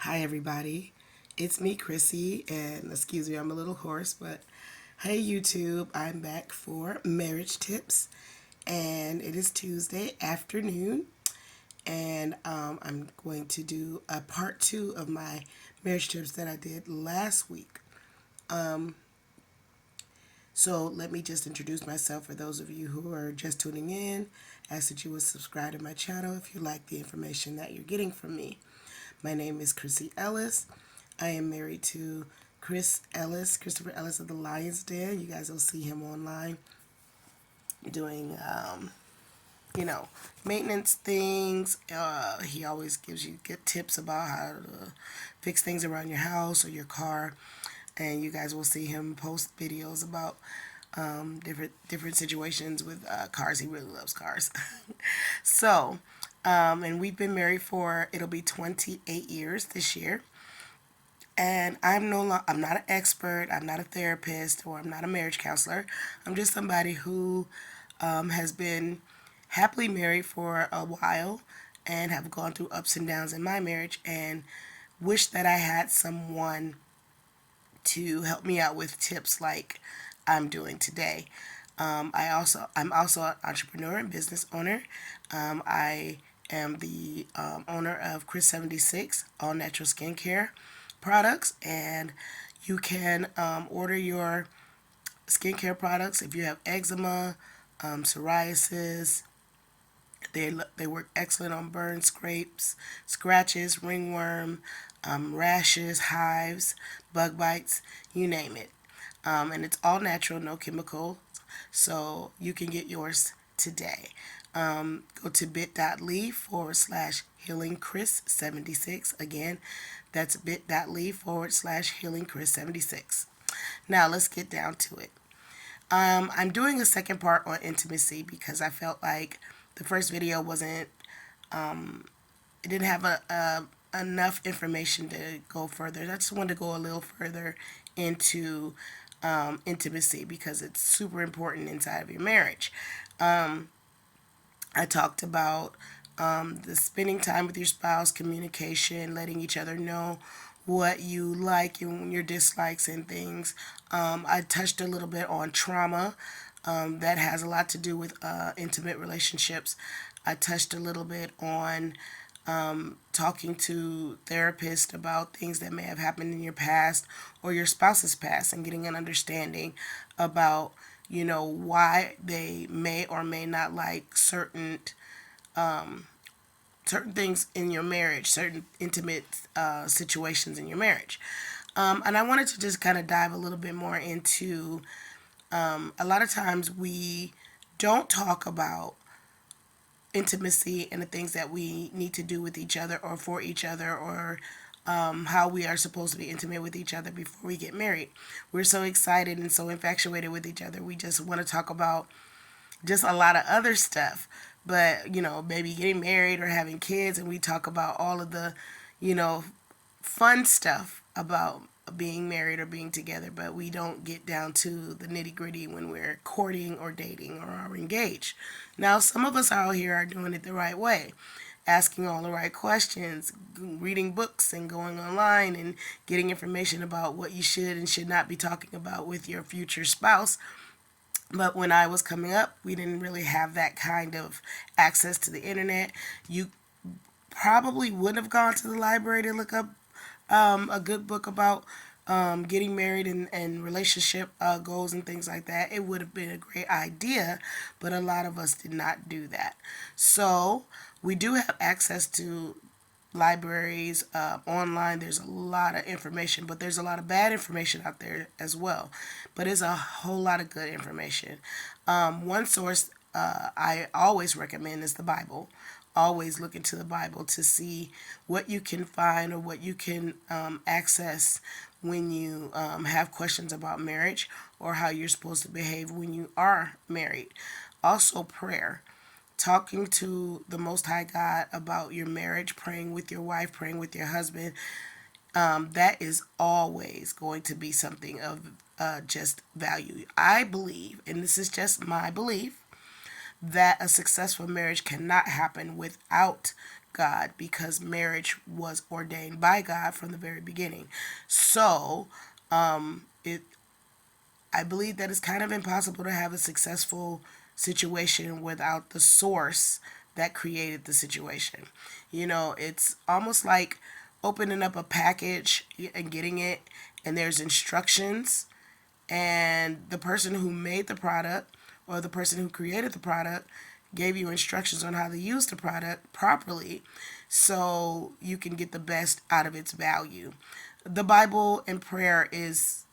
Hi, everybody. It's me, Chrissy, and excuse me, I'm a little hoarse, but hey, YouTube, I'm back for marriage tips, and it is Tuesday afternoon, and I'm going to do a part two of my marriage tips that I did last week. So let me just introduce myself for those of you who are just tuning in. Ask that you would subscribe to my channel if you like the information that you're getting from me. My name is Chrissy Ellis. I am married to Christopher Ellis of the Lions Den. You guys will see him online doing, you know, maintenance things. He always gives you good tips about how to fix things around your house or your car. And you guys will see him post videos about different situations with cars. He really loves cars. So, and we've been married for it'll be 28 years this year. And I'm not an expert, I'm not a therapist, or I'm not a marriage counselor. I'm just somebody who has been happily married for a while and have gone through ups and downs in my marriage and wish that I had someone to help me out with tips like I'm doing today. I'm also an entrepreneur and business owner. I am the owner of Chris 76 All Natural Skincare products, and you can order your skincare products if you have eczema, psoriasis. They work excellent on burns, scrapes, scratches, ringworm, rashes, hives, bug bites, you name it. And it's all natural, no chemical. So you can get yours today. Go to bit.ly forward slash healingchris76. Again, that's bit.ly forward slash healingchris76. Now let's get down to it. I'm doing a second part on intimacy because I felt like the first video wasn't, it didn't have enough information to go further. I just wanted to go a little further into intimacy because it's super important inside of your marriage. I talked about the spending time with your spouse, communication, letting each other know what you like and your dislikes and things. I touched a little bit on trauma. That has a lot to do with intimate relationships. I touched a little bit on talking to therapists about things that may have happened in your past or your spouse's past and getting an understanding about, why they may or may not like certain things in your marriage, certain intimate situations in your marriage. And I wanted to just kind of dive a little bit more into a lot of times we don't talk about intimacy and the things that we need to do with each other or for each other or how we are supposed to be intimate with each other before we get married. We're so excited and so infatuated with each other. We just want to talk about just a lot of other stuff. But, maybe getting married or having kids, and we talk about all of the, you know, fun stuff about being married or being together, but we don't get down to the nitty gritty when we're courting or dating or are engaged. Now, some of us out here are doing it the right way, asking all the right questions, reading books, and going online and getting information about what you should and should not be talking about with your future spouse. But when I was coming up, we didn't really have that kind of access to the internet. You probably would have gone to the library to look up a good book about getting married and relationship goals and things like that. It would have been a great idea, but a lot of us did not do that. So we do have access to libraries online. There's a lot of information, but there's a lot of bad information out there as well. But it's a whole lot of good information. One source I always recommend is the Bible. Always look into the Bible to see what you can find or what you can access when you have questions about marriage or how you're supposed to behave when you are married. Also, prayer, talking to the Most High God about your marriage, praying with your wife, praying with your husband. That is always going to be something of just value. I believe, and this is just my belief, that a successful marriage cannot happen without God because marriage was ordained by God from the very beginning. So, it I believe that it's kind of impossible to have a successful situation without the source that created the situation. It's almost like opening up a package and getting it, and there's instructions, and the person who made the product or the person who created the product gave you instructions on how to use the product properly so you can get the best out of its value. The Bible and prayer is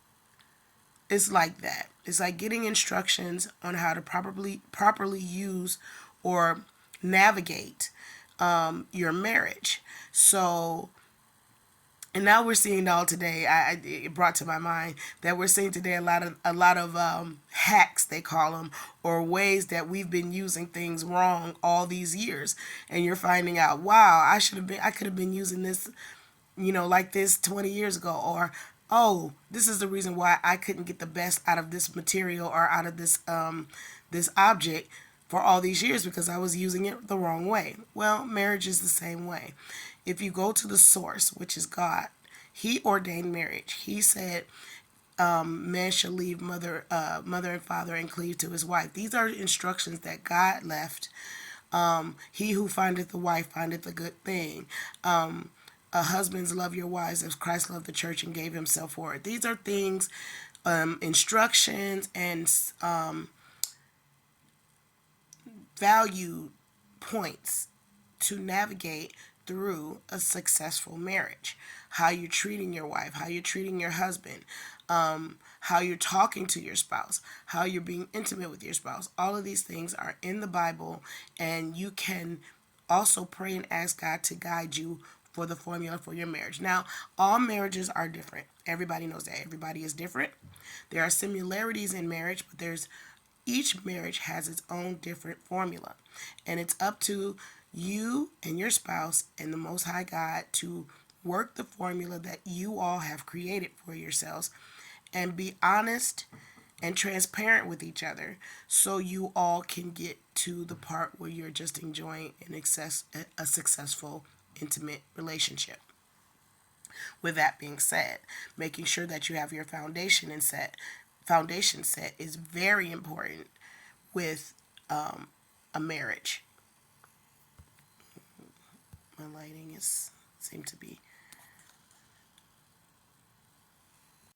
like that. It's like getting instructions on how to properly use or navigate your marriage. So, and now we're seeing all today. It brought to my mind that we're seeing today a lot of hacks, they call them, or ways that we've been using things wrong all these years, and you're finding out, wow, I could have been using this, like this 20 years ago, or oh, this is the reason why I couldn't get the best out of this material or out of this object for all these years because I was using it the wrong way. Well, marriage is the same way. If you go to the source, which is God, He ordained marriage. He said, man shall leave mother and father and cleave to his wife. These are instructions that God left. He who findeth the wife findeth a good thing. Husbands, love your wives as Christ loved the church and gave himself for it. These are things, instructions, and value points to navigate through a successful marriage. How you're treating your wife, how you're treating your husband, how you're talking to your spouse, how you're being intimate with your spouse. All of these things are in the Bible, and you can also pray and ask God to guide you for the formula for your marriage. Now, all marriages are different. Everybody knows that. Everybody is different. There are similarities in marriage, but each marriage has its own different formula. And it's up to you and your spouse and the Most High God to work the formula that you all have created for yourselves and be honest and transparent with each other so you all can get to the part where you're just enjoying a successful, intimate relationship. With that being said, making sure that you have your foundation set is very important with a marriage. My lighting seem to be